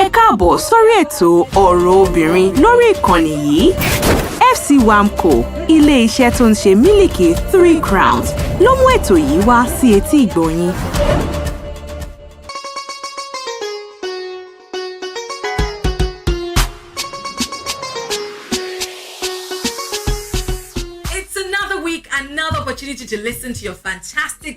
Ẹ káàbọ̀ sórí ètò ọ̀rọ̀ obìnrin lórí ìkànnì yìí. FC Wamco, ilé-iṣẹ́ tó ń ṣe mílìkì 3 Crowns, ló mú ètò yìí wá sí etí ìgbọ̀nyín. It's another week, another opportunity to listen to your fantastic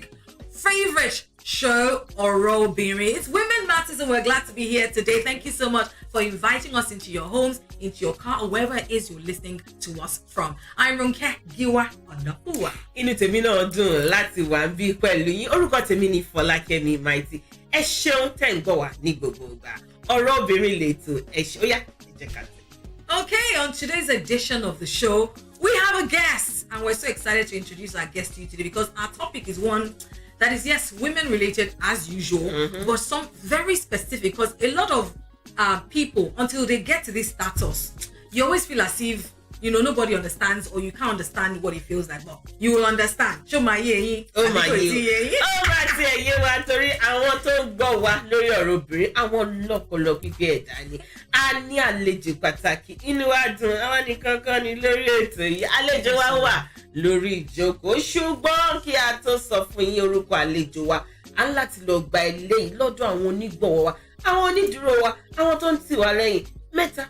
favorite show, Ọ̀rọ̀ Obìnrin. It's Women Matters and we're glad to be here today. Thank you so much for inviting us into your homes, into your car, or wherever it is you're listening to us from. I'm Ronke Giwa Onapuwa. Inú tèmi náà dùn láti wà ń bí pẹ̀lú yín. Orúkọ tèmi ni Fọlákẹ́mi Mighty. Ẹ ṣeun tẹ́ ń gbọ́ wá ní gbogbo ìgbà. Ọ̀rọ̀ Obìnrin lètò. Ẹ ṣé, ó yá, ẹ jẹ́ ká tẹ̀. Okay, on today's edition of the show, we have a guest, and we're so excited to introduce our guest to you today because our topic is one that is, yes, women related as usual, but some very specific, because a lot of people, until they get to this status, you always feel as if, you know, nobody understands or you can't understand what it feels like, but you will understand. Show my ye. Oh my ye. Oh my dear, ye wa torí àwọn tó ń gbọ́ wa lórí ọ̀rọ̀ obìnrin, àwọn lọ́pọ̀lọpọ̀ gbígbé ẹ̀dá ni. A ní àlejò pàtàkì. Inú wa dùn, àwọn nìkan kan ni lórí ètò yìí. Àlejò wa wà lórí ìjókòó. Ṣùgbọ́n kí a tó sọ fún yín orúkọ àlejò wa, a ń láti lọ gba eléyìí lọ́dọ̀ àwọn onígbọ̀wọ́ wa, àwọn onídùúró wa, àwọn tó ń tì wá lẹ́yìn. Mẹ́ta,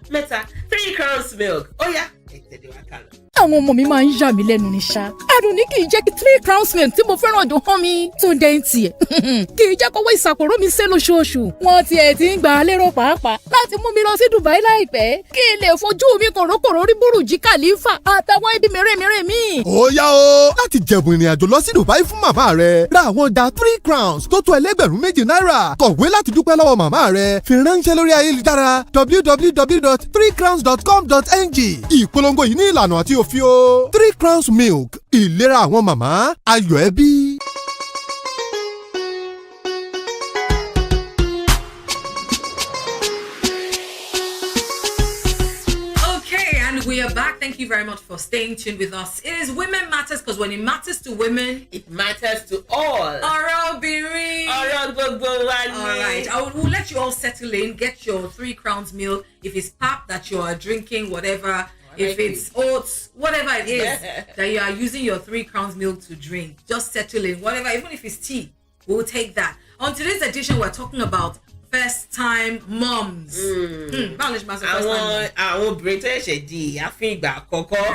3 Crowns milk. Ó yá, ẹ tẹ̀lé wa ká lọ. Àwọn ọmọ mi máa ń yà mí lẹ́nu ní ṣá. Adùn ní kì í jẹ́ kí 3 Crowns milk tí mo fẹ́ràn dùn hàn mi. Tó ń dẹ́ ń tiẹ̀. Kì í jẹ́ kówó ìsàpòrò mi sé lóṣooṣù. Wọ́n tiẹ̀ ti ń gbà á lérò pàápàá láti mú mi lọ sí Dubai láìpẹ́. Kí n lè fojú mi kòrókòró rí Bùrùjí Khalifa àtàwọn ibi mèremère mi. Ó yá o, láti jẹ̀bùn ìrìn àjò lọ sí Dubai fún màmá rẹ̀. Ra àwọn ọjà 3 Crowns tó tó ẹlẹ́gbẹ̀rún méjì náírà. Kọ̀wé láti dúpẹ́ lọ́wọ́ màmá rẹ̀. Fi ránṣẹ́ lórí ayélujára www.3crowns.com.ng. Ìpolongo yìí ní ìlànà àti òfin o. 3 Crowns milk, ìlera àwọn màmá, ayọ̀ ẹbí. We are back. Thank you very much for staying tuned with us. It is Women Matters because when it matters to women, it matters to all. Ọ̀rọ̀ Obìnrin. Ọ̀rọ̀ gbogbo wa ni. All right. We'll let you all settle in. Get your 3 Crowns meal. If it's pap that you are drinking, whatever. If it's oats, whatever it is that you are using your 3 Crowns milk to drink, just settle in. Whatever, even if it's tea, we'll take that. On today's edition, we're talking about first-time moms. Àwọn obìnrin tó ṣẹ̀ṣẹ̀ di ìyá fún ìgbà àkọ́kọ́,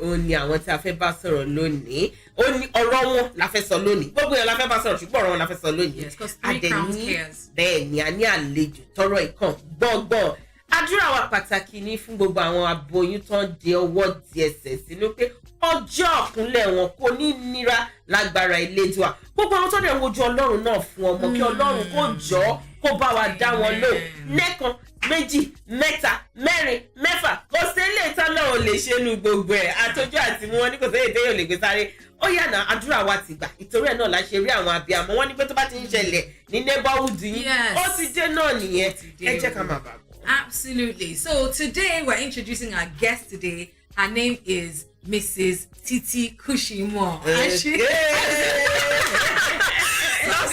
ó ní àwọn tí a fẹ́ bá sọ̀rọ̀ lónìí. Ó ní ọ̀rọ̀ wọn la fẹ́ sọ lónìí. Gbogbo yẹn la fẹ́ bá sọ̀rọ̀ ṣùgbọ́n ọ̀rọ̀ wọn la fẹ́ sọ lónìí. Yes, because 3 Crowns cares. Bẹ́ẹ̀ ni a ní àlejò tọrọ ìkan gbọ̀ngbọ̀n. Àdúrà wa pàtàkì ní fún gbogbo àwọn aboyún tó ń di ọwọ́ di ẹsẹ̀ sínú pé ọjọ́ ọ̀kúnlẹ̀ wọn kò ní nira lágbára Elédùà. Gbogbo àwọn tó dẹ̀ ń wojú Ọlọ́run náà fún ọmọ kí Ọlọ́run kó jọ́ kó bá wa dá wọn lò lẹ́kan méjì mẹ́ta mẹ́rin mẹ́fà kò sí ilé ìtàn náà ò lè ṣe nu gbogbo ẹ̀ àtọ́jú àti mú wọn ní kò sí èyí téèyàn lè gbé sáré. Ó yànà àdúrà wa ti gbà ìtorí ẹ̀ náà la ṣe rí àwọn abiyamọ wọn ní pé tó bá ti ń ṣẹlẹ̀ ní neighborhood yìí ó ti dé náà nìyẹn ẹ jẹ́ ká máa bàbọ̀. Absolutely. So today we're introducing our guest today. Her name is Mrs. Titi Kusimo. That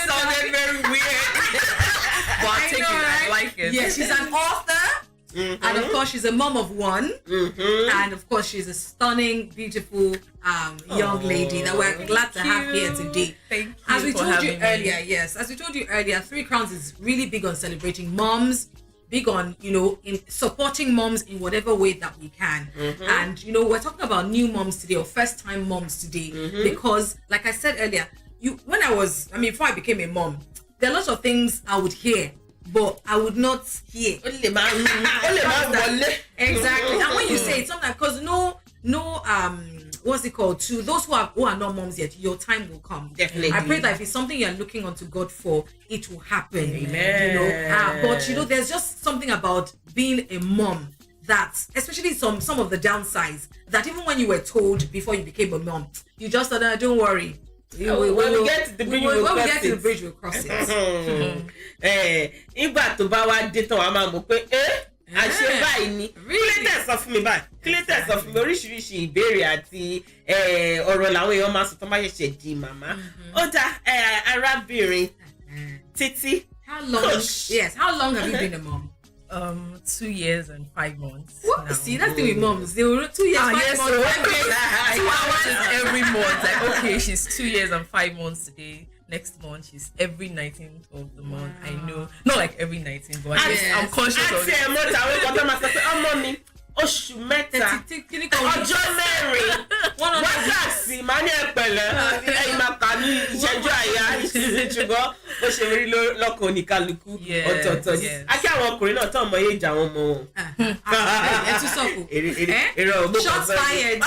sounded very weird. But I'll take it. I like it. Yeah, she's an author. And of course, she's a mom of one. And of course, she's a stunning, beautiful young lady that we're glad to have here today. Thank you. As we told you earlier, as we told you earlier, 3 Crowns is really big on celebrating moms, big on, you know, in supporting moms in whatever way that we can. And, you know, we're talking about new moms today or first-time moms today because, like I said earlier, before I became a mom, there are lots of things I would hear, but I would not hear. Exactly. And when you say it, sometimes because what's it called? To those who are not moms yet, your time will come. Definitely. I pray that if it's something you're looking unto God for, it will happen. Amen. You know, but you know, there's just something about being a mom that, especially some of the downsides, that even when you were told before you became a mom, you just thought, don't worry. When we get to the bridge, we'll cross it. Ìgbà tó bá wá dé tán wá máa mọ̀ pé àṣẹ báyìí ni kílẹ̀tẹ̀ sọ fún mi báyìí kílẹ̀tẹ̀ sọ fún mi oríṣiríṣi ìbéèrè àti ọ̀rọ̀ làwọn èèyàn máa sọ tó máa ṣẹ̀ṣẹ̀ di màmá. Ó dá arábìnrin Titi. How long have you been a mom? 2 years and 5 months. What? Now. See, that's the with moms. They were 2 years, 5 yes, months, 5 days. 2 hours hours. every month. Like, okay, she's 2 years and 5 months today. Next month, she's every 19th of the month. I know, not like every 19th, but I'm conscious of it. Oṣù mẹ́ta ọjọ́ mẹ́rin wákàtí máa ní ẹ̀pẹ̀lẹ́ ẹ̀yìn máa kà ní ìṣẹ́jú àyà ṣùgbọ́n ó ṣe rí lọ́kàn oníkálukú ọ̀tọ̀ọ̀tọ̀ ní. Akí àwọn ọkùnrin náà tán mọ iye ìjà àwọn ọmọ wọn. Ẹ tún sọ̀kù. Èrò ọgbọ́n Shots fired.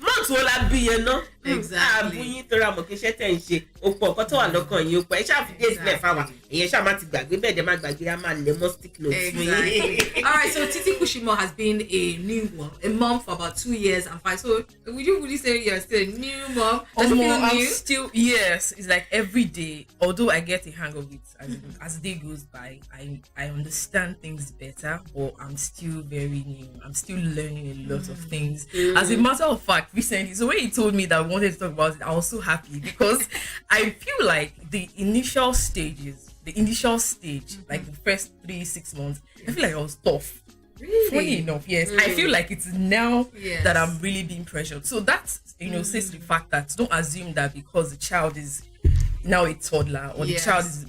Mọ́ọ̀tù wo la bí yẹn ná? Exactly. Àbúyín tó ra mọ̀ kí iṣẹ́ tẹ̀ ń ṣe òpó ọ̀kọ́ tó wà lọ́kàn yìí ó pẹ́ ṣáà fi dé sílẹ̀ fáwa èyàn ṣáà má ti gbàgbé bẹ́ẹ̀ dẹ̀ má gbàgbé á máa lẹ̀ mọ́ stick notes. Exactly. All right, so Titi Kusimo has been a mom for about 2 years and 5. So would you say you're still a new mom? Does it feel I'm new? still, yes. It's like every day. Although I get a hang of it as the day goes by, I understand things better, but I'm still very new. I'm still learning a lot of things. As a matter of fact, recently, so when he told me that I wanted to talk about it, I was so happy because I feel like the initial stage, like the first 3-6 months, I feel like I was tough. Really? Funny enough, yes. I feel like it's now that I'm really being pressured. So that, says the fact that don't assume that because the child is now a toddler or the child is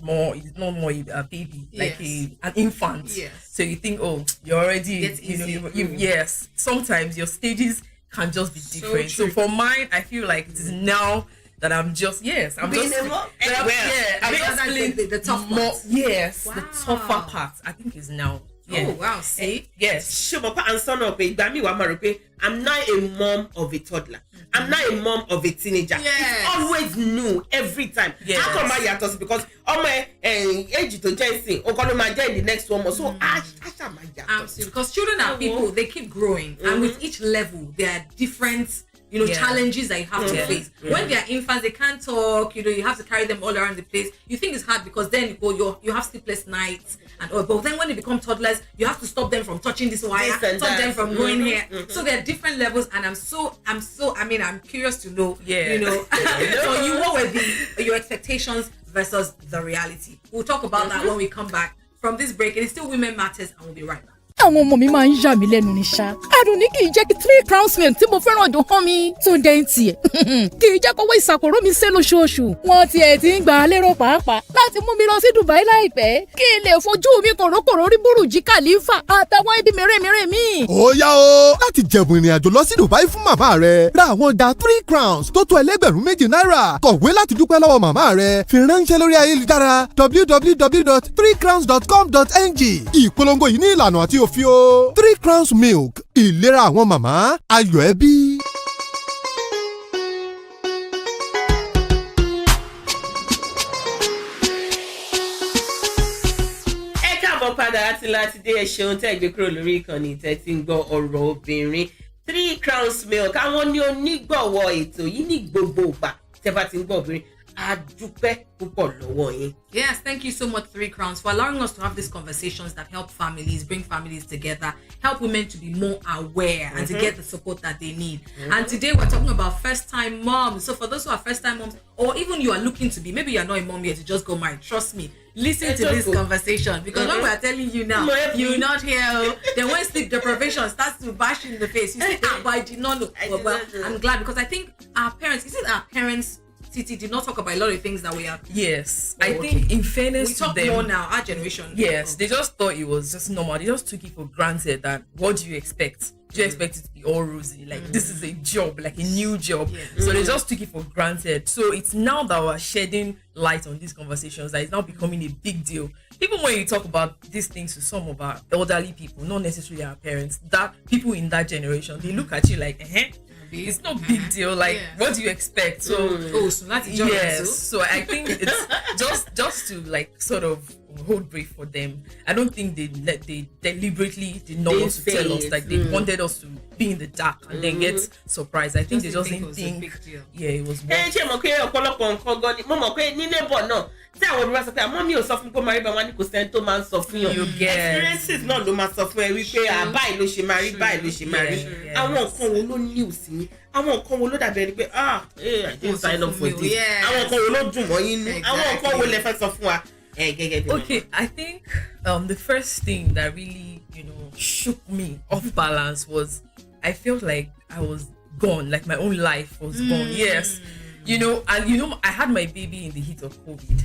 not more a baby, like an infant. Yes. So you think, oh, you're already, It's yes. Sometimes your stages can just be different. So for mine, I feel like it is now that I'm just the tough part. Yes, wow. The tougher part I think is now. Yeah. Oh wow, see? Yes. I'm not a mom of a toddler. I'm not a mom of a teenager. Yes. It's always new every time. Yes. How come I yatos? Because my age to Jensen, or my in the next one more. So Absolutely, because children are people, they keep growing, and with each level there are different challenges that you have to face. When they are infants, they can't talk, you have to carry them all around the place. You think it's hard because then you have sleepless nights and all, but then when they become toddlers, you have to stop them from touching this wire, stop them from going here. So there are different levels, and I'm curious to know, so what were your expectations versus the reality? We'll talk about that when we come back from this break. It is still Women Matters, and we'll be right back. àwọn ọmọ mi máa ń yà mí lẹ́nu ní ṣá. Àdùnní kì í jẹ́ kí 3 crowns milk tí mo fẹ́ràn dùn hàn mi. tó ń dẹ́yìn tiẹ̀ kì í jẹ́ kówó ìsàkóró mi sé lóṣooṣù. wọ́n tiẹ̀ ti ń gbà á lérò pàápàá láti mú mi lọ sí Dubai láìpẹ́ kí n lè fojú mi kòrókòró rí Burj Khalifa àtàwọn ibi mèremère mi. ó yá o láti jẹ̀bùn ìrìn àjò lọ sí Dubai fún màmá rẹ ra àwọn ọjà 3 crowns tó tó ẹlẹ́gbẹ̀rún méjì náírà kọ̀wé láti dúpẹ́ lọ́wọ́ màmá rẹ fi ránṣẹ́ lórí ayélujára www.3crowns.com.ng. ìpolongo yìí ní ìlànà àti òfin o. 3 crowns milk ìlera àwọn màmá ayọ̀ ẹbí. Padà láti dé ẹ ṣeun tẹ́ gbé kúrò lórí ìkànnì tẹ́ ti ń gbọ́ ọ̀rọ̀ obìnrin 3 crowns milk àwọn ní onígbọ̀wọ́ ètò yìí ní gbogbo ìgbà tẹ́ bá ti ń gbọ́ obìnrin a dúpẹ́ púpọ̀ lọ́wọ́ yín. Yes, thank you so much 3 crowns for allowing us to have these conversations that help families, bring families together, help women to be more aware and to get the support that they need. And today we're talking about first-time moms. So for those who are first-time moms, or even you are looking to be, maybe you're not a mom yet, you just go married. Trust me, listen to this conversation because when we're telling you now, you're not here. Then when sleep deprivation starts to bash you in the face, you say, but I did not know. Well, I'm glad because I think our parents, Titi did not talk about a lot of things that we are. Yes, I think in fairness we talk to them, more now. Our generation. Yes, they just thought it was just normal. They just took it for granted that what do you expect? Do you expect it to be all rosy? Like this is a job, like a new job. So they just took it for granted. So it's now that we're shedding light on these conversations that it's now becoming a big deal. Even when you talk about these things to some of our elderly people, not necessarily our parents, that people in that generation, they look at you like, it's no big deal. Like, what do you expect? So, so that's a job. Yes. So I think it's just to like sort of hold brief for them. I don't think they deliberately did not want to tell us. Like they wanted us to be in the dark and then get surprised. I think they just didn't think. It was. Tí àwọn obìnrin sọ pé àmọ́ mi ò sọ fún kó máa rí bá wọn ní kò sẹ́ni tó máa ń sọ fún yàn. Experiences náà ló máa sọ fún ẹ wípé báyìí ló ṣe máa rí báyìí ló ṣe máa rí. Àwọn nǹkan wo ló ní òsì yín? Àwọn nǹkan wo ló dàbí ẹni pé I didn't sign up for this. Àwọn nǹkan wo ló dùn mọ́ yín nú? Àwọn nǹkan wo lẹ fẹ́ sọ fún wa? Okay, I think the first thing that really, shook me off balance was I felt like I was gone, like my own life was gone. Yes. I had my baby in the heat of COVID.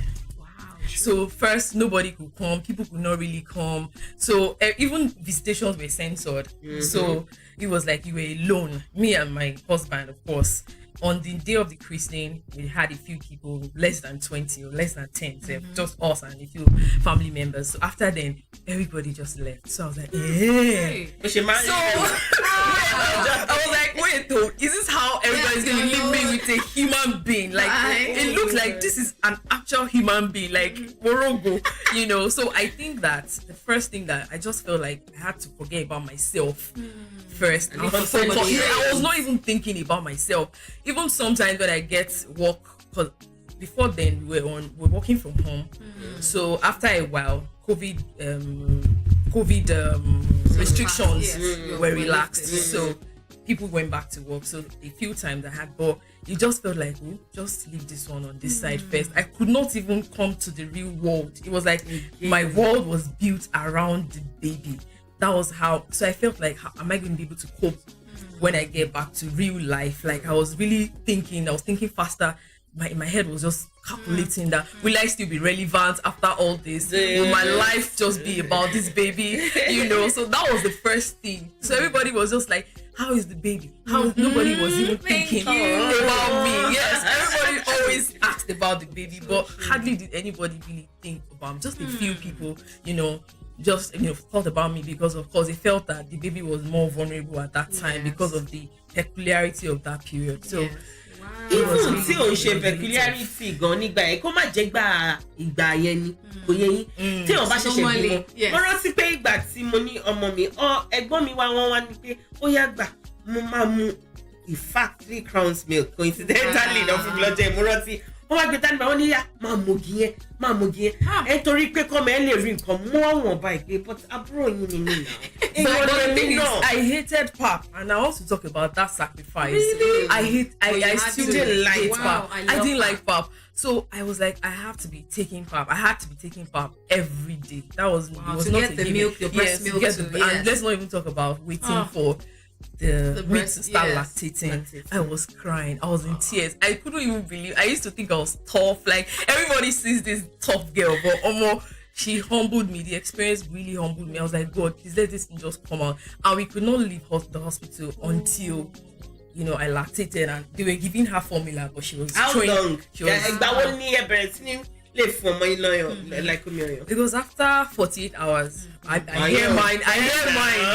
So first, nobody could come. People could not really come. So even visitations were censored. So it was like you were alone. Me and my husband, of course. On the day of the christening, we had a few people, less than 20 or less than 10, just us and a few family members. So after then, everybody just left. So I was like, I was like, wait, though, is this how everybody's going to leave me with a human being? Like, it looks like this is an actual human being, like, Morogo, So I think that the first thing that I just felt like I had to forget about myself first. I was not even thinking about myself. Even sometimes when I get work, because before then we're working from home. So after a while, COVID restrictions were relaxed. So people went back to work. So a few times I had, but it just felt like, just leave this one on this side first. I could not even come to the real world. It was like my world was built around the baby. That was how. So I felt like, how am I going to be able to cope when I get back to real life? Like I was thinking faster. My head was just calculating that will I still be relevant after all this? Will my life just be about this baby? So that was the first thing. So everybody was just like, how is the baby? Nobody was even thinking about me. Yes, everybody always asked about the baby, but hardly did anybody really think about me. Just a few people, just thought about me because of course they felt that the baby was more vulnerable at that time because of the peculiarity of that period. So even tí o ṣe peculiarity gan nígbà yẹn kó má jẹ́ ìgbà yẹn ni kò yẹ yín tí o bá ṣẹ̀ṣẹ̀ bímọ mo rántí pé ìgbà tí mo ní ọmọ mi ẹ̀gbọ́n mi wọ́n wá ní pé ó yá gbà mo máa mu in fact 3 crowns milk coincidentally náà fún mi lọ́jọ́ mo rántí wọ́n wá gbé tani bá wọ́n ní yá máa mogi yẹn torí pé kọ́mọ ẹ lè rí nǹkan mọ́ wọn báyìí pé but àbúrò yín ni mí náà. But the thing is, I hated pap, and I want to talk about that sacrifice. Really? I still didn't hate pap. I didn't like pap. So I was like, I have to be taking pap. I had to be taking pap every day. That was it was to not get a the given. milk, the breast milk. And let's not even talk about waiting for the breast to start lactating. I was crying. I was in tears. I couldn't even believe. I used to think I was tough. Like everybody sees this tough girl, but she humbled me. The experience really humbled me. I was like, God, please let this thing just come out. And we could not leave the hospital until I lactated, and they were giving her formula, but she was long? Because after 48 hours, I hear mine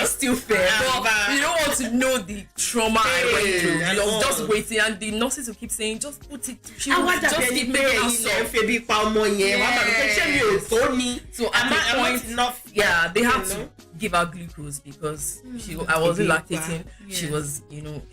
is still fair. But you don't want to know the trauma I went through. I was just waiting, and the nurses will keep saying, just put it. She will just keep making us so at that point, they had to give her glucose because I wasn't lactating. She was,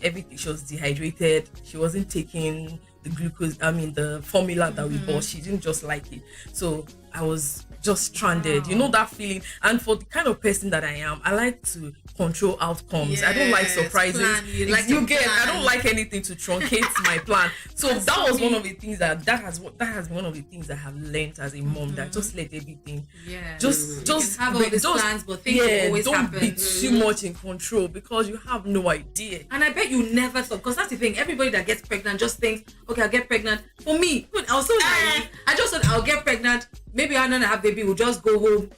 everything. She was dehydrated. She wasn't taking the glucose, the formula that we bought. She didn't just like it. So I was just stranded. You know that feeling? And for the kind of person that I am, I like to control outcomes. I don't like surprises. I don't like anything to truncate my plan. So that was one of the things that has been one of the things I have learned as a mom, that just let everything just have all these plans, but things will always don't happen. Be too much in control because you have no idea. And I bet you never thought, because that's the thing, everybody that gets pregnant just thinks, okay, I'll get pregnant. For me, I was so naive. I just thought I'll get pregnant, maybe I'm gonna have baby, we'll just go home.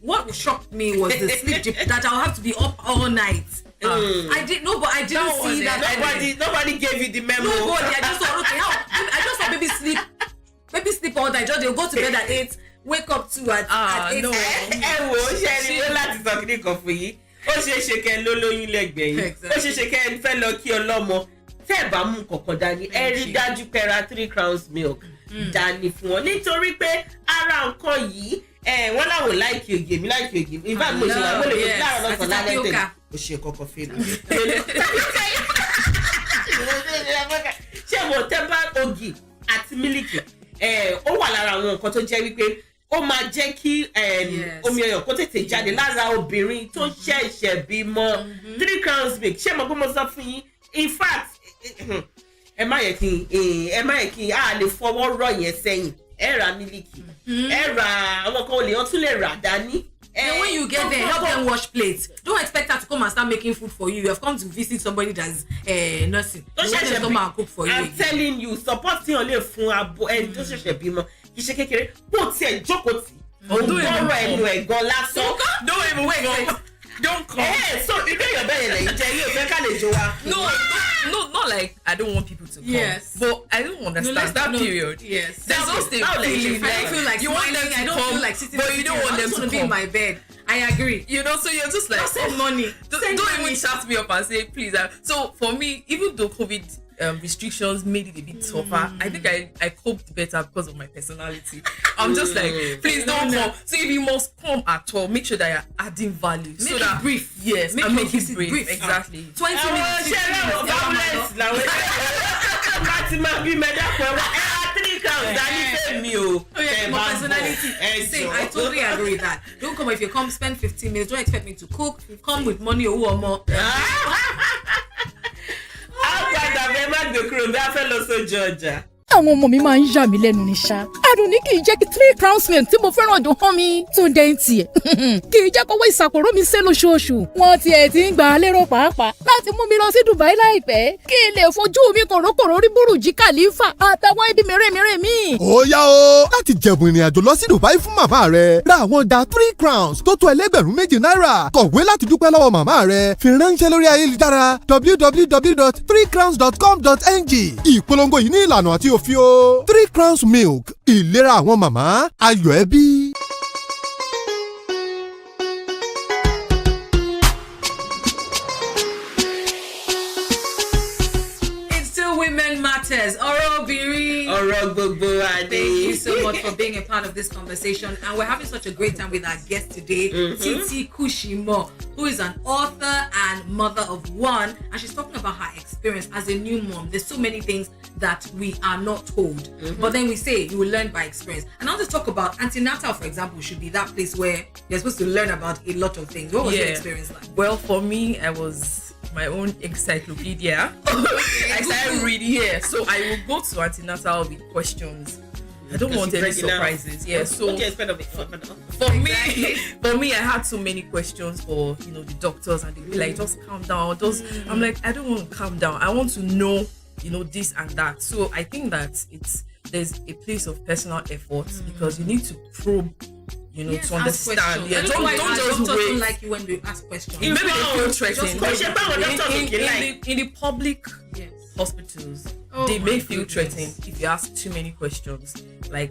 What shocked me was the sleep that I'll have to be up all night. I didn't see that. Nobody gave you the memo. Nobody. I just thought, okay, I just saw baby sleep all night. They'll go to bed at 8, wake up at 8. No. Láti sọ kíní kan fún yín. Ó ṣeéṣe kẹ́ ló lóyún lẹ́gbẹ̀ẹ́ yín. Ó ṣeéṣe kẹ́ fẹ́ lọ kí ọlọ́mọ. Tẹ́ ẹ̀ bá mú kọ̀ọ̀kan dání, ẹ rí dájú pé ra 3 crowns milk dání fún wọn. Nítorí pé ara nǹkan yìí, wọ́n láwọn láìkí ògì, èmi láìkí ògì. In fact, mo ṣe wà wọlé mi láàárọ̀ lọ́sàn-án lálẹ́ tẹ̀lé. Ó ṣe kọ́kọ́ fèlè. Ṣé mo tẹ́ bá ògì àti mílìkì? Ó wà lára àwọn nǹkan tó jẹ́ wípé ó máa jẹ́ kí omi ọyàn kó tètè jáde lára obìnrin tó ṣẹ̀ṣẹ̀ bímọ. 3 crowns milk, ṣé mo gbọ́ mo sọ fún yín? In fact, ẹ má yẹ kí a lè fọwọ́ rọ̀ yẹn sẹ́yìn. Era miliki. Era àwọn kan lè tún lè rà dání. And when you get there, help them wash plates. Don't expect her to come and start making food for you. You have come to visit somebody that's nursing. Don't let them come and cook for you. I'm telling you, support tí o lè fún abo ẹni tó ṣẹ̀ṣẹ̀ bímọ. Kì í ṣe kékeré. Bó tiẹ̀ jókòó tì. Ọ̀rọ̀ ẹnu ẹ̀gàn lásán. Don't even wait. Don't come. So you know your belly like No, not like I don't want people to come. Yes. But I don't understand that period. Yes. There's just a feeling I don't feel like you want them to I don't come, feel like sitting, but you don't want them to be in my bed. I agree. You know, so you're just like send money. Don't even shout me up and say please. So for me, even though COVID restrictions made it a bit tougher, I think I coped better because of my personality. I'm just like, please don't come. So if you must come at all, make sure that you're adding value. Make so it that brief. Yes, make and make it brief. Exactly. 20 minutes. 3 crowns. My personality. Same. I totally agree with that. Don't come if you come spend 15 minutes. Don't expect me to cook. Come with money or more. àwọn ọmọ mi máa ń yà mí lẹ́nu ní ṣá. Àdùnní kì í jẹ́ kí 3 crowns milk tí mo fẹ́ràn dùn hàn mi. tó ń dẹ́yìn tiẹ̀ kì í jẹ́ kówó ìsàpòrò mi sé lóṣooṣù. wọ́n tiẹ̀ ti ń gbà á lérò pàápàá láti mú mi lọ sí Dubai láìpẹ́ kí n lè fojú mi kòrókòró rí Burj Khalifa àtàwọn ibi mèremère mi. ó yá o láti jẹ̀bùn ìrìn àjò lọ sí Dubai fún màmá rẹ ra àwọn ọjà 3 crowns tó tó ẹlẹ́gbẹ̀rún 2 náírà kọ̀wé láti dúpẹ́ lọ́wọ́ màmá rẹ fi ránṣẹ́ lórí ayélujára www.3crowns.com.ng ìpolongo yìí ní ìlànà àti òfin o 3 crowns milk ìlera àwọn màmá ayọ̀ ẹbí. Women matters. Thank you so much for being a part of this conversation. And we're having such a great time with our guest today, Titi Kusimo, who is an author and mother of one. And she's talking about her experience as a new mom. There's so many things that we are not told. But then we say you will learn by experience. And I want to talk about antenatal, for example, should be that place where you're supposed to learn about a lot of things. What was your experience like? Well, for me, I was my own encyclopedia. I started reading here, so I will go to antenatal with questions. I don't want any surprises. So what do you expect of it? For me, I had so many questions for the doctors, and they'd be like, just calm down. I'm like, I don't want to calm down. I want to know, this and that. So I think that there's a place of personal effort because you need to probe. To understand. Yeah, don't just wait. Don't like you when they ask questions. Maybe they feel threatened. In the public hospitals, they may feel threatened if you ask too many questions. Like,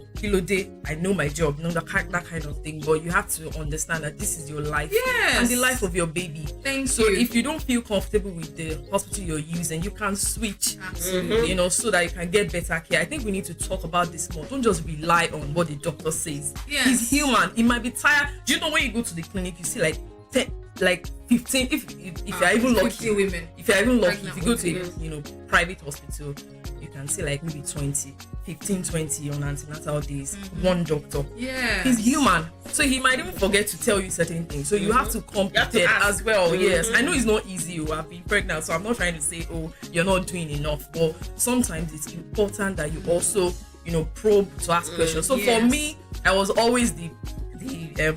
I know my job, that kind of thing. But you have to understand that this is your life and the life of your baby. So if you don't feel comfortable with the hospital you're using, you can switch. Absolutely. So that you can get better care. I think we need to talk about this more. Don't just rely on what the doctor says. He's human. He might be tired. Do you know when you go to the clinic, you see like 15 if you're even lucky women. If you're even lucky, if you go to a private hospital, you can see like maybe 20 on antenatal days. One doctor. He's human, so he might even forget to tell you certain things, so you have to come prepared as well. Yes, I know it's not easy. I've been pregnant, so I'm not trying to say you're not doing enough, but sometimes it's important that you also probe to ask questions. So for me, I was always the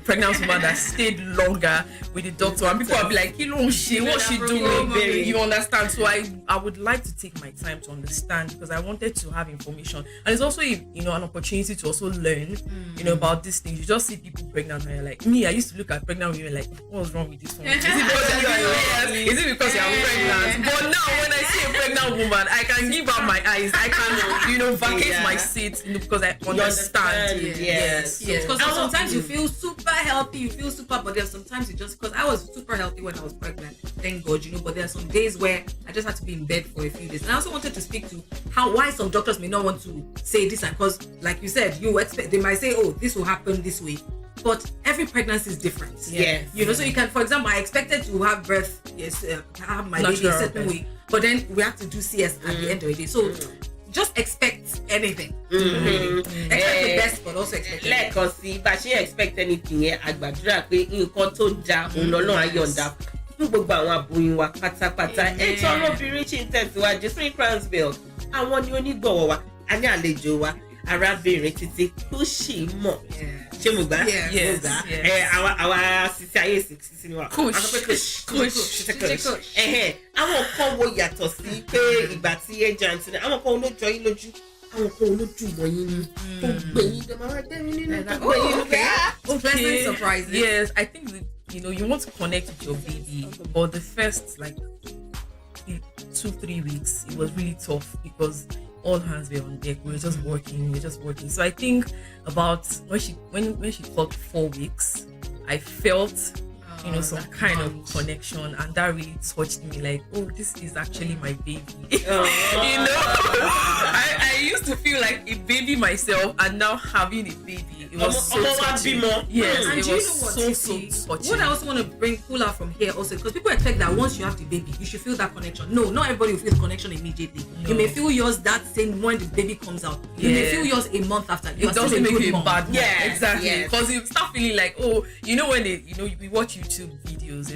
pregnant woman that stayed longer with the doctor, and people will be like, what's she doing? You understand? So I would like to take my time to understand, because I wanted to have information, and it's also an opportunity to also learn about these things. You just see people pregnant and you're like, me, I used to look at pregnant women like, what's wrong with this one? Is it because you're pregnant? But now when I see a pregnant woman, I can give her my eyes, I can vacate my seat because I understand. Yes, because sometimes you feel super healthy, but then sometimes you just, because I was super healthy when I was pregnant, thank God, but there are some days where I just had to be in bed for a few days. And I also wanted to speak to why some doctors may not want to say this, and because like you said, they might say, this will happen this way, but every pregnancy is different. So you can, for example, I expected to have birth, have my baby a certain way, but then we have to do CS at the end of the day. So just expect anything. Expect the best, but also expect anything. Lẹ́ẹ̀kan sí bá ṣe expect anything yẹn, àgbàdúrà pé nǹkan tó dáa òun lọ́nà ayọ̀ǹda fún gbogbo àwọn aboyún wa pátápátá. Ètò ọlọ́bìnrin ṣì ń tẹ̀síwájú 3 crowns milk. Àwọn ni onígbọ̀wọ́ wa, a ní àlejò wa, arábìnrin Titi Kusimo. Ṣé mo gbà? Yes. Mo gbà. Àwa sisi ayé sisi ni wa. Kush. Àwọn kan wo yàtọ̀ sí pé ìgbà tí agent ni àwọn kan olójọ yín lójú. Àwọn kan olójú mọ́ yín ni. Tó gbé yín dẹ̀ máa gbé yín nínú. Tó gbé yín nínú. Pleasant surprises. Yes, I think that, you want to connect with your baby, but the first 2-3 weeks, it was really tough because all hands were on deck. We were just working. So I think about when she clocked 4 weeks, I felt some kind of connection, and that really touched me. Like, oh, this is actually my baby. I used to feel like a baby myself, and now having a baby, it was so touching. Yes, And it do you was know what, so Titi? touching. What I also want to pull out from here also, because people expect that once you have the baby, you should feel that connection. No, not everybody will feel the connection immediately. No. You may feel yours that same when the baby comes out. You may feel yours a month after. You It doesn't make you a bad mom. Yes, Exactly. yes. Because you start feeling like, when we watch YouTube videos a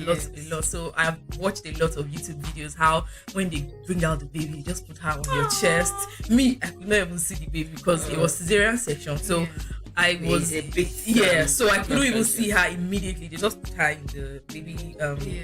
lot. So I've watched a lot of YouTube videos how when they bring out the baby, you just put her on your chest. Me, I could not even see the baby because it was cesarean section. So I was so I couldn't even see her immediately. They just put her in the baby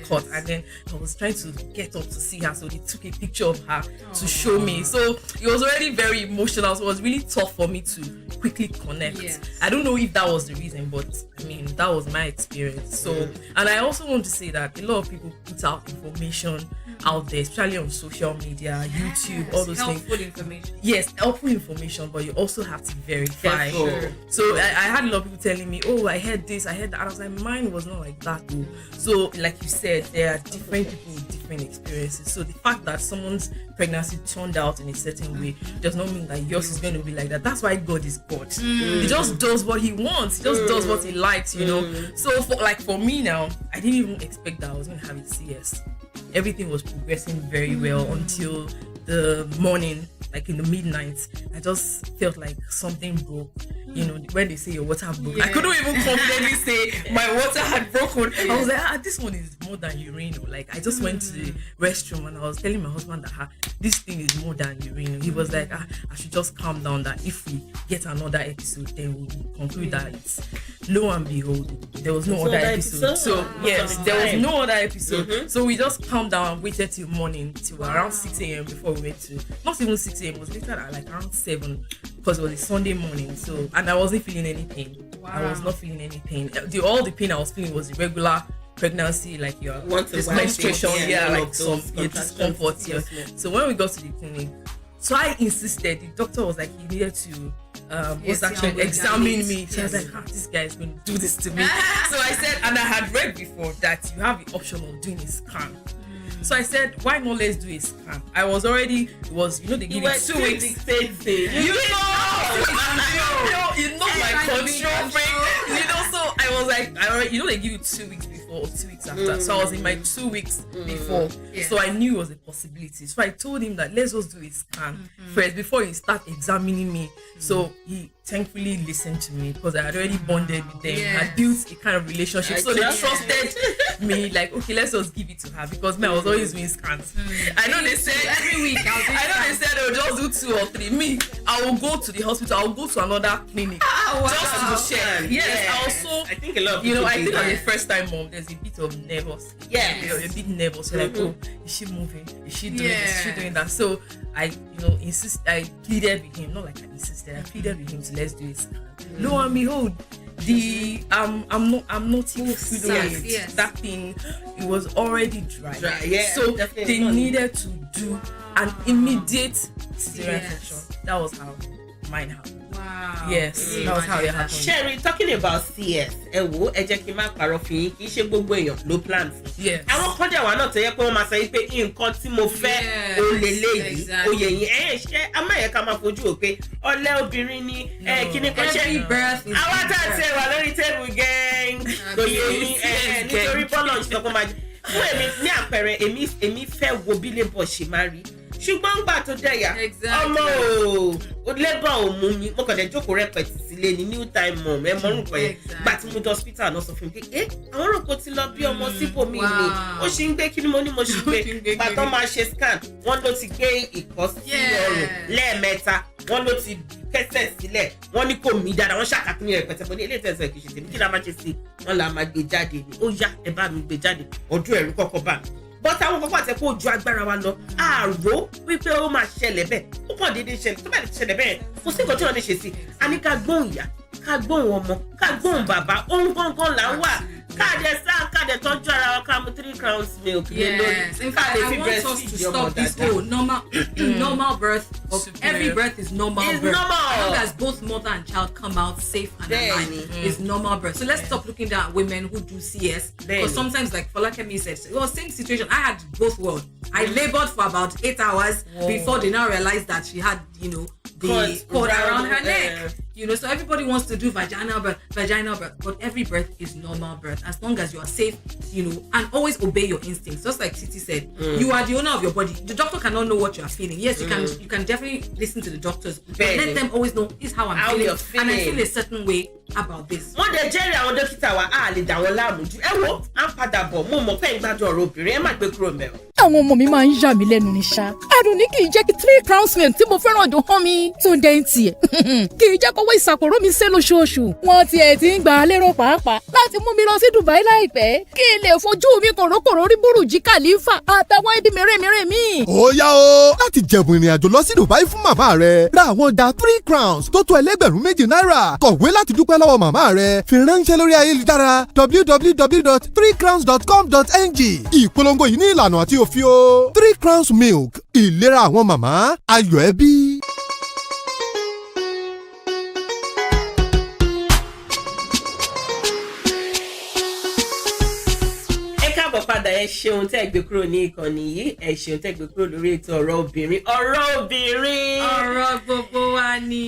cot, and then I was trying to get up to see her, so they took a picture of her to show me. So it was already very emotional. So it was really tough for me to quickly connect. Yes. I don't know if that was the reason, but I mean that was my experience. So, and I also want to say that a lot of people put out information out there, especially on social media, YouTube, all those things. Helpful information. Yes, helpful information, but you also have to verify. Sure. So I had a lot of people telling me, oh, I heard this, I heard that. And I was like, mine was not like that though. So like you said, there are different people with different experiences. So the fact that someone's pregnancy turned out in a certain way does not mean that yours is going to be like that. That's why God is God. He just does what he wants. He just does what he likes, So for me now, I didn't even expect that I was going to have a CS. Everything was progressing very well until the morning, like in the midnight. I just felt like something broke. When they say your water broke, I couldn't even confidently say my water had broken. I was like, this one is more than urine. Like I just went to the restroom and I was telling my husband that this thing is more than urine. He was like, I should just calm down, that if we get another episode, then we'll conclude that it's lo and behold, there was no other episode. So yes, there was no other episode. So we just calmed down and waited till morning, till around 6 a.m. before we went to, not even 6 a.m. it was later at like around 7, because it was a Sunday morning. So, and I wasn't feeling any pain. I was not feeling any pain. All the pain I was feeling was irregular pregnancy, like your menstruation, like some discomfort. So when we got to the clinic, so I insisted. The doctor was like, he needed to examine me. She was like, this guy is going to do this to me. So I said, and I had read before that you have the option of doing a scan. So I said, why not let's do a scan? I was already, they give you 2 weeks. My control freak. So I was like, they give you 2 weeks before or 2 weeks after. So I was in my 2 weeks before. So I knew it was a possibility. So I told him that let's just do a scan first before you start examining me. So he thankfully listened to me because I had already bonded with them. I built a kind of relationship. So they trusted me, like, okay, let's just give it to her, because I was always doing scans. I know they said every week. they said they'll just do 2 or 3. Me, I will go to the hospital, I'll go to another clinic just to check. Yes, also, I think a lot of people I think as a first time mom, there's a bit of nervous. Yes. A bit nervous. You're like, oh, is she moving? Is she doing this? Is she doing that? So I pleaded with him, not like I insisted, I pleaded with him to let's do it. Lo and behold, I'm not even fluid. Yes. That thing, it was already dry. So definitely. They needed to do an immediate cesarean section. That was how mine happened. Wow. Yes, that was how it happened. Sherry, talking about CS, ẹ jẹ́ kí n má parọ́ fún yín, kì í ṣe gbogbo èèyàn ló plan fún. Yes. Àwọn kan dẹ̀ wà náà tó yẹ pé wọ́n máa sọ yín pé nǹkan tí mo fẹ́ ó leléyìí, ó yẹ yín. Ṣé a máa yẹ ká máa fojú wò pé ọ̀lẹ obìnrin ni kíní kan ṣe. Every birth is àwọn tá a ṣe wà lórí table gang, kò yẹ yín nítorí bọ́ọ̀lù ọ̀ṣun tó kọ́ máa jẹ. Fún èmi ní àpẹẹrẹ, èmi fẹ́ wo bí labour ṣe máa rí. ṣùgbọ́n gbà tó dẹ̀yà ọmọ o labour ò mú mi mo kàn dé jókòó rẹpẹtì sílé ní new time mom ẹ mọ́rùn kan yẹn gbà tí mo dé hospital náà sọ fún mi pé àwọn òrùkọ ti lọ bí ọmọ sípò mi ni ó ṣì ń gbé kí ni mo ní mo ṣì gbé gbà tó máa ṣe scan wọ́n ló ti gbé ìkọ́sí ọrùn lẹ́ẹ̀mẹ́ta wọ́n ló ti kẹsẹ̀ sílẹ̀ wọ́n ní kò mí dáadáa wọ́n ṣàkàtúnyẹ̀ rẹpẹtẹ mo ní ilé ìtẹ̀sẹ̀ kì í ṣe tèmi kí la máa ṣe sí wọ́n la máa gbé jáde ni ó yá ẹ bá mi gbé jáde ọdún ẹ̀rú kọ́kọ́ bá mi bọ́tà àwọn kọ́kọ́ àti ẹ̀kọ́ ojú agbára wa lọ àrò wípé ó máa ṣẹlẹ̀ bẹ́ẹ̀ ó kàn déédéé ṣẹlẹ̀ tó bá lè ṣẹlẹ̀ bẹ́ẹ̀ kò sí nǹkan tí wọ́n lè ṣe sí i a ní ká gbóhùn ìyá ká gbóhùn ọmọ ká gbóhùn bàbá ohun gangan là ń wà káàdé sáà káàdé tọ́jú ara wa ká mu 3 crowns milk lé lórí in fact I want us to stop this whole normal birth every birth is normal birth as long as both mother and child come out safe and alive is normal birth so let's stop looking down at women who do CS because sometimes like Folakemi said it was same situation I had both worlds I labored for about 8 hours before they now realized that she had the cord around her neck so everybody wants to do vaginal birth but every birth is normal birth as long as you are safe and always obey your instincts just like Titi said you are the owner of your body the doctor cannot know what you are feeling yes you can definitely listen to the doctors but let them always know this is how I'm feeling and I feel a certain way about this. wọ́n dẹ̀ jẹ́rìí àwọn dókítà wa á lè dà wọ́n láàmú jù ẹ wo à ń padà bọ̀ mo mọ̀ pé ń gbádùn ọ̀rọ̀ obìnrin ẹ má gbé kúrò mẹ́rin. àwọn ọmọ mi máa ń yà mí lẹ́nu ní ṣá Àdùnní kì í jẹ́ kí 3 crowns milk tí mo fẹ́ràn dùn hàn mi tó ń dẹ́ ń tiẹ̀ kì í jẹ́ kówó ìsàkóró mi ṣe lóṣooṣù wọ́n tiẹ̀ ti ń gbà á lérò pàápàá láti mú mi lọ sí Dubai láìpẹ́ kí n lè fojú mi kòrókòró rí Burj Khalifa àtàwọn ibi mèremère mi. ó yá o láti jẹ̀bùn ìrìn àjò lọ sí Dubai fún màmá rẹ ra àwọn ọjà 3 crowns tó tó ẹlẹ́gbẹ̀rún méjì náírà kọ̀wé láti dúpẹ́ lọ́wọ́ màmá rẹ fi ránṣẹ́ lórí ayélujára www.3crowns.com.ng ìpolongo yìí ní ìlànà àti òfin o 3 crowns milk ìlera àwọn màmá ayọ̀ ẹbí. padà ẹ ṣeun tẹ́ gbé kúrò ní ìkànnì yìí ẹ ṣeun tẹ́ gbé kúrò lórí ètò ọ̀rọ̀ obìnrin ọ̀rọ̀ gbogbo wa ni.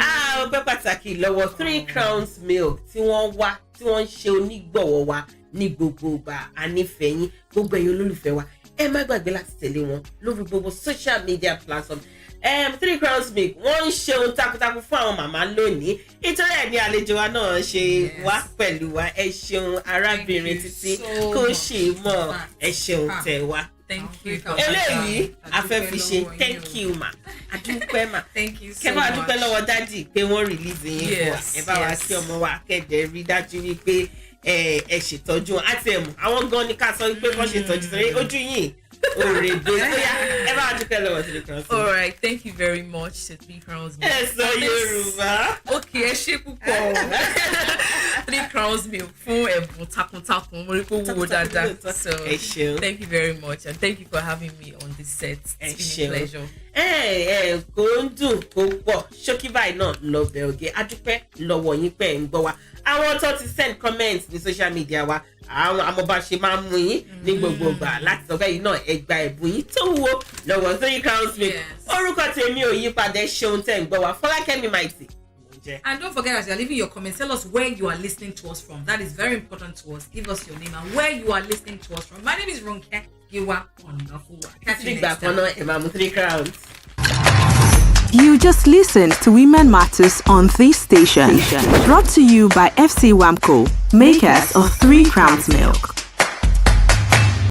ọpẹ́ pàtàkì lọ́wọ́ 3 crowns milk tí wọ́n ń ṣe onígbọ̀wọ́ wa ní gbogbo ìgbà ànífẹ̀yìn gbogbo ẹ̀yin olólùfẹ́ wa ẹ má gbàgbé láti tẹ̀lé wọn lórí gbogbo social media platform 3 crowns milk wọ́n ń ṣe ohun takuntakun fún àwọn màmá lónìí nítorí ẹ̀ ní àlejò wa náà ṣe wá pẹ̀lú wa ẹ ṣeun arábìnrin Títí Kusimo ẹ ṣeun tẹ̀ wá. Thank you. eléyìí afẹ́fi ṣe thank you ma adúpẹ́ ma kẹ́ bá adúpẹ́ lọ́wọ́ dádì pé wọ́n release yín fún wa ẹ bá wa kí ọmọ wa kẹ́dẹ̀ rí dájú wípé ẹ ṣètọ́jú wọn àti ẹ̀mú àwọn gan ni ká sọ wípé kọ́ ṣètọ́jú sórí ojú yìí òrèdè bóyá ẹ bá adúpẹ́ lọ́wọ́ 3 crowns. All right, thank you very much to 3 crowns milk. ẹ sọ Yorùbá. Okay, ẹ ṣé púpọ̀ 3 crowns milk fún ẹ̀bùn takuntakun mo rí pé wúwo dáadáa so thank you very much and thank you for having me on this set. It's been a pleasure. Kò ń dùn kó pọ̀ ṣókí báyìí náà lọ bẹ̀ ọ̀gẹ́ adúpẹ́ lọ́wọ́ yín pẹ́ ń gbọ́ wa àwọn tó ti send comments ní social media wa àwọn amọba ṣe máa ń mú yín ní gbogbo ìgbà láti sọ bẹ́ẹ̀ náà ẹ gba ẹ̀bùn yín tó wúwo lọ́wọ́ 3 crowns milk orúkọ tèmi ò yí padà ṣeun tẹ̀ ń gbọ́ wa Fọlákẹ́mi Mighty. And don't forget, as you're leaving your comments, tell us where you are listening to us from. That is very important to us. Give us your name and where you are listening to us from. My name is Ronke Giwa Ondafuwa. Catch you next time. 3 crowns. You just listened to Women Matters on this station. Brought to you by FC Wamco, makers of 3 crowns milk.